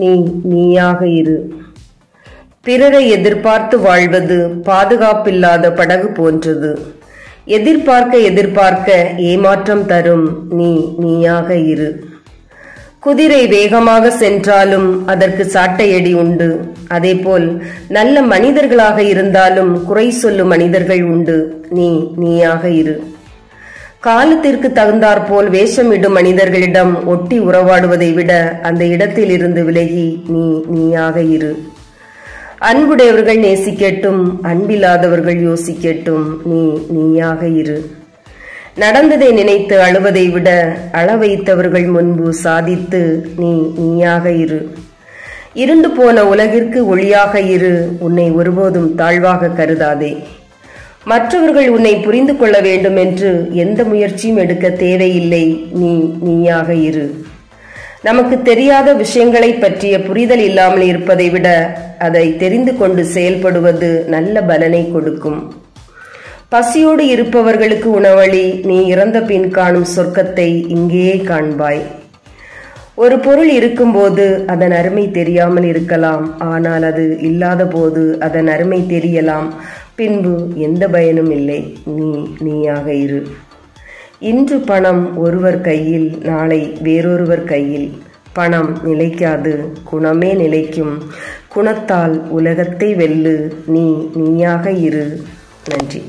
நீ நீயாக இரு. பிறரை எதிர்பார்த்து வாழ்வது பாதுகாப்பில்லாத படகு போன்றது. எதிர்பார்க்க ஏமாற்றம் தரும். நீ நீயாக இரு. குதிரை வேகமாக சென்றாலும் அதற்கு சாட்டையடி உண்டு. அதேபோல் நல்ல மனிதர்களாக இருந்தாலும் குறை சொல்லும் மனிதர்கள் உண்டு. நீ நீயாக இரு. காலத்திற்கு தகுந்தாற்போல் வேஷமிடும் மனிதர்களிடம் ஒட்டி உறவாடுவதை விட அந்த இடத்தில் இருந்து விலகி நீ நீயாக இரு. அன்புடையவர்கள் நேசிக்கட்டும், அன்பில்லாதவர்கள் யோசிக்கட்டும். நீ நீயாக இரு. நடந்ததை நினைத்து அழுவதை விட அழ வைத்தவர்கள் முன்பு சாதித்து நீ நீயாக இரு. இருண்டு போன உலகிற்கு ஒளியாக இரு. உன்னை ஒருபோதும் தாழ்வாக கருதாதே. மற்றவர்கள் உன்னை புரிந்து கொள்ள வேண்டும் என்று எந்த முயற்சியும் எடுக்க தேவையில்லை. நீ நீயாக இரு. நமக்கு தெரியாத விஷயங்களை பற்றிய புரிதல் இல்லாமல் இருப்பதை விட அதை தெரிந்து கொண்டு செயல்படுவது நல்ல பலனை கொடுக்கும். பசியோடு இருப்பவர்களுக்கு உணவளி. நீ இறந்த பின் காணும் சொர்க்கத்தை இங்கேயே காண்பாய். ஒரு பொருள் இருக்கும்போது அதன் அருமை தெரியாமல் இருக்கலாம். ஆனால் அது இல்லாத போது அதன் அருமை தெரியலாம். பின்பு எந்த பயனும் இல்லை. நீ நீயாக இரு. இன்று பணம் ஒருவர் கையில், நாளை வேறொருவர் கையில். பணம் நிலைக்காது, குணமே நிலைக்கும். குணத்தால் உலகத்தை வெல்லு. நீ நீயாக இரு. நன்றி.